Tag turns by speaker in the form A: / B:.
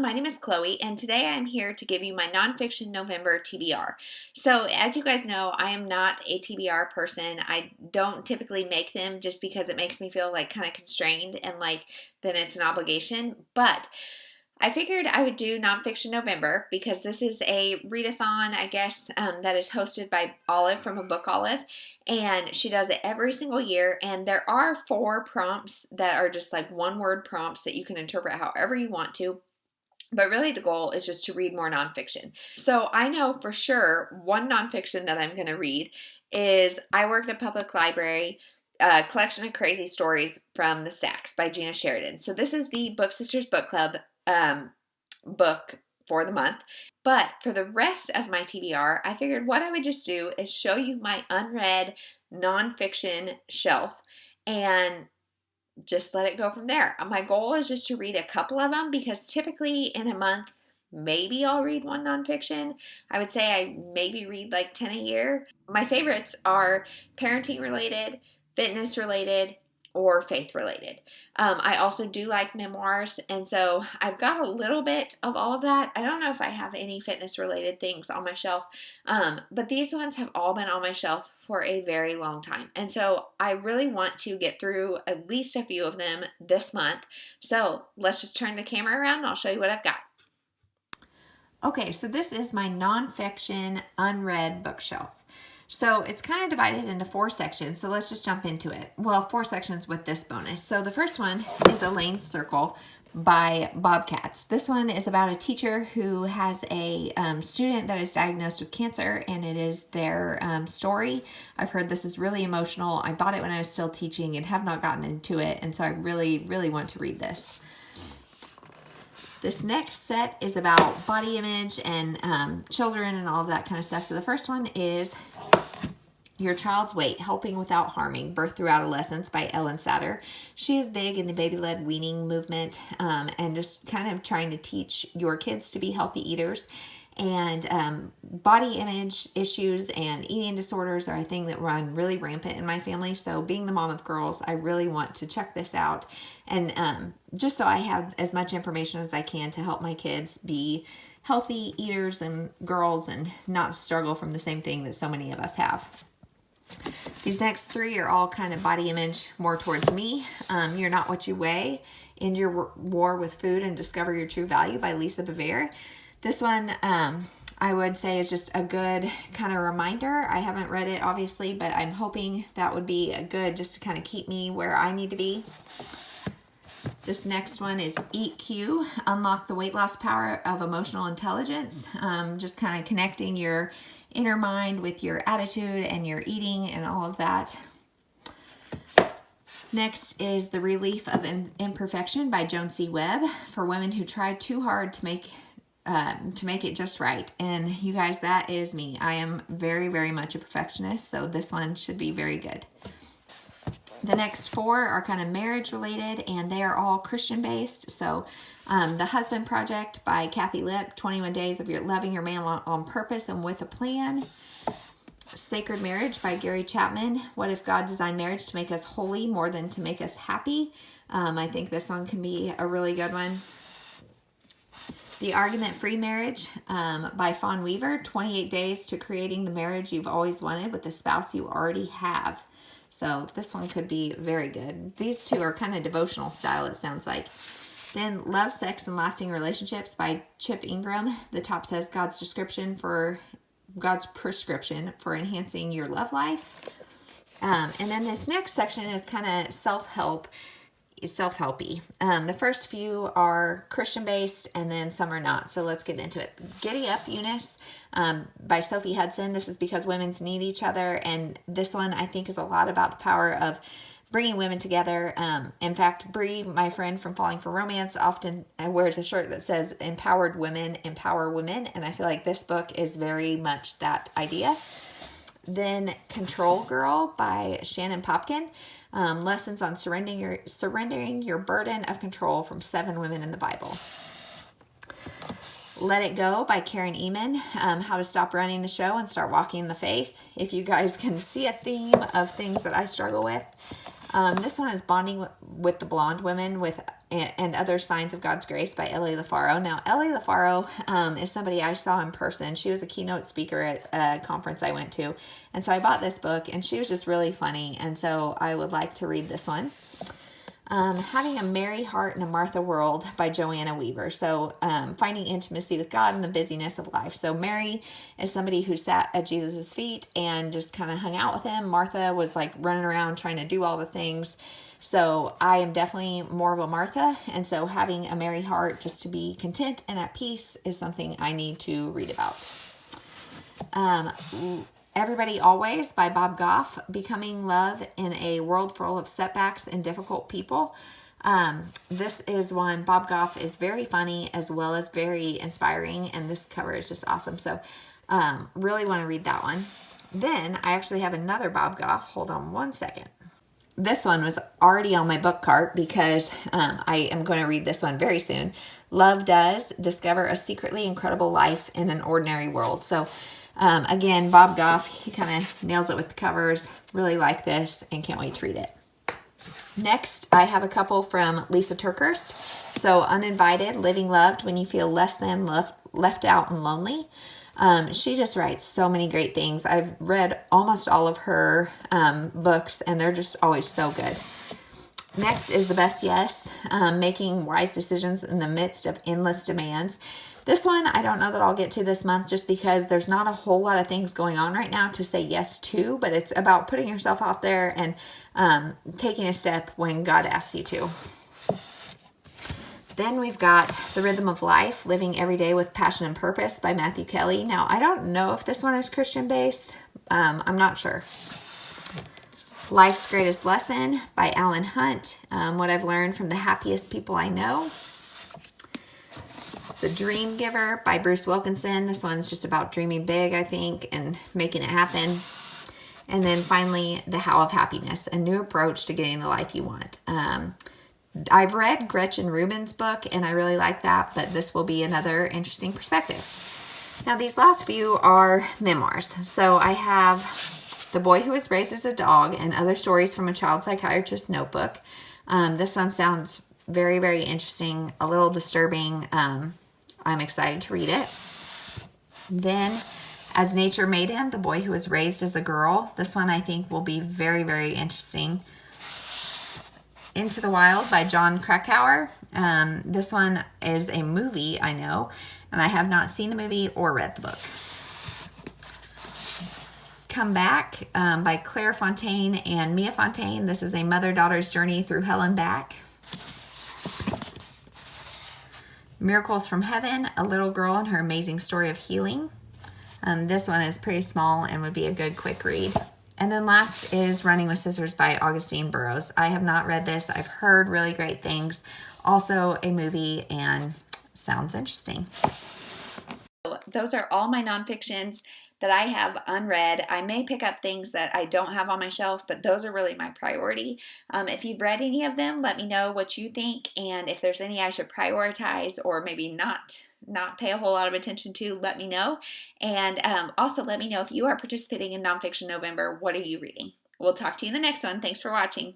A: my name is Chloe, and today I'm here to give you my Nonfiction November TBR. So, as you guys know, I am not a TBR person. I don't typically make them just because it makes me feel like kind of constrained and like then it's an obligation. But I figured I would do Nonfiction November because this is a readathon, I guess, that is hosted by Olive from A Book Olive, and she does it every single year. And there are 4 prompts that are just like one-word prompts that you can interpret however you want to. But really the goal is just to read more nonfiction. So I know for sure one nonfiction that I'm going to read is I Work at a Public Library, a collection of crazy stories from the Stacks by Gina Sheridan. So this is the Book Sisters Book Club book for the month. But for the rest of my TBR, I figured what I would just do is show you my unread nonfiction shelf and just let it go from there. My goal is just to read a couple of them because typically in a month, maybe I'll read one nonfiction. I would say I maybe read like 10 a year. My favorites are parenting related, fitness related, or faith related. I also do like memoirs, and so I've got a little bit of all of that. I don't know if I have any fitness related things on my shelf, but these ones have all been on my shelf for a very long time, and so I really want to get through at least a few of them this month. So let's just turn the camera around and I'll show you what I've got. Okay, so this is my nonfiction unread bookshelf. So it's kind of divided into 4 sections, so let's just jump into it. Well, 4 sections with this bonus. So the first one is Elaine's Circle by Bobcats. This one is about a teacher who has a student that is diagnosed with cancer, and it is their story. I've heard this is really emotional. I bought it when I was still teaching and have not gotten into it, and so I really, really want to read this. This next set is about body image and children and all of that kind of stuff. So the first one is Your Child's Weight, Helping Without Harming, Birth Through Adolescence by Ellen Satter. She is big in the baby-led weaning movement and just kind of trying to teach your kids to be healthy eaters. And body image issues and eating disorders are a thing that run really rampant in my family. So being the mom of girls, I really want to check this out. And just so I have as much information as I can to help my kids be healthy eaters and girls and not struggle from the same thing that so many of us have. These next 3 are all kind of body image more towards me. You're Not What You Weigh, End Your War with Food and Discover Your True Value by Lisa Bevere. This one, I would say, is just a good kind of reminder. I haven't read it, obviously, but I'm hoping that would be a good just to kind of keep me where I need to be. This next one is Eat Q, Unlock the Weight Loss Power of Emotional Intelligence. Just kind of connecting your inner mind with your attitude and your eating and all of that. Next is The Relief of Imperfection by Joan C. Webb, for women who try too hard to make it just right. And you guys, that is me. I am very, very much a perfectionist, so this one should be very good. The next 4 are kind of marriage related, and they are all Christian based. So The Husband Project by Kathy Lipp, 21 Days of Loving Your Man on Purpose and with a Plan. Sacred Marriage by Gary Chapman. What if God designed marriage to make us holy more than to make us happy? I think this one can be a really good one. The Argument-Free Marriage by Fawn Weaver, 28 Days to Creating the Marriage You've Always Wanted with the Spouse You Already Have. So this one could be very good. These 2 are kind of devotional style, it sounds like. Then Love, Sex, and Lasting Relationships by Chip Ingram. The top says God's prescription for enhancing your love life. And then this next section is kind of self-helpy. The first few are Christian-based, and then some are not. So let's get into it. Giddy Up, Eunice by Sophie Hudson. This is because women need each other, and this one I think is a lot about the power of bringing women together. In fact, Bree, my friend from Falling for Romance, often wears a shirt that says Empowered Women Empower Women, and I feel like this book is very much that idea. Then Control Girl by Shannon Popkin. Lessons on surrendering your burden of control from 7 women in the Bible. Let It Go by Karen Eman. How to stop running the show and start walking in the faith. If you guys can see a theme of things that I struggle with. This one is Bonding with the Blonde Women and Other Signs of God's Grace by Ellie LaFaro. Now, Ellie LaFaro is somebody I saw in person. She was a keynote speaker at a conference I went to. And so I bought this book, and she was just really funny. And so I would like to read this one. Having a Mary Heart in a Martha World by Joanna Weaver. So finding intimacy with God in the busyness of life. So Mary is somebody who sat at Jesus' feet and just kind of hung out with him. Martha was like running around trying to do all the things. So I am definitely more of a Martha. And so having a Mary Heart just to be content and at peace is something I need to read about. Everybody Always by Bob Goff, Becoming Love in a World Full of Setbacks and Difficult People. This is one, Bob Goff is very funny as well as very inspiring, and this cover is just awesome. So really want to read that one. Then I actually have another Bob Goff. Hold on one second. This one was already on my book cart because I am going to read this one very soon. Love Does, Discover a Secretly Incredible Life in an Ordinary World. So again, Bob Goff, he kind of nails it with the covers. Really like this and can't wait to read it. Next, I have a couple from Lisa Turkhurst. So Uninvited, Living Loved When You Feel Less Than, Left Out and Lonely. She just writes so many great things. I've read almost all of her books, and they're just always so good. Next is The Best Yes, Making Wise Decisions in the Midst of Endless Demands. This one, I don't know that I'll get to this month just because there's not a whole lot of things going on right now to say yes to, but it's about putting yourself out there and taking a step when God asks you to. Then we've got The Rhythm of Life, Living Every Day with Passion and Purpose by Matthew Kelly. Now, I don't know if this one is Christian-based. I'm not sure. Life's Greatest Lesson by Alan Hunt. What I've learned from the happiest people I know. The Dream Giver by Bruce Wilkinson. This one's just about dreaming big, I think, and making it happen. And then finally, The How of Happiness, a new approach to getting the life you want. I've read Gretchen Rubin's book, and I really like that, but this will be another interesting perspective. Now, these last few are memoirs. So I have The Boy Who Was Raised as a Dog and Other Stories from a Child Psychiatrist's Notebook. This one sounds very, very interesting, a little disturbing. I'm excited to read it. Then, As Nature Made Him, The Boy Who Was Raised as a Girl. This one I think will be very, very interesting. Into the Wild by John Krakauer. This one is a movie, I know, and I have not seen the movie or read the book. Come Back by Claire Fontaine and Mia Fontaine. This is a mother-daughter's journey through hell and back. Miracles from Heaven, a little girl and her amazing story of healing. This one is pretty small and would be a good quick read. And then last is Running with Scissors by Augustine Burroughs. I have not read this. I've heard really great things. Also a movie and sounds interesting. Those are all my nonfictions that I have unread. I may pick up things that I don't have on my shelf, but those are really my priority. If you've read any of them, let me know what you think, and if there's any I should prioritize or maybe not pay a whole lot of attention to, let me know. And also let me know if you are participating in Nonfiction November. What are you reading? We'll talk to you in the next one. Thanks for watching.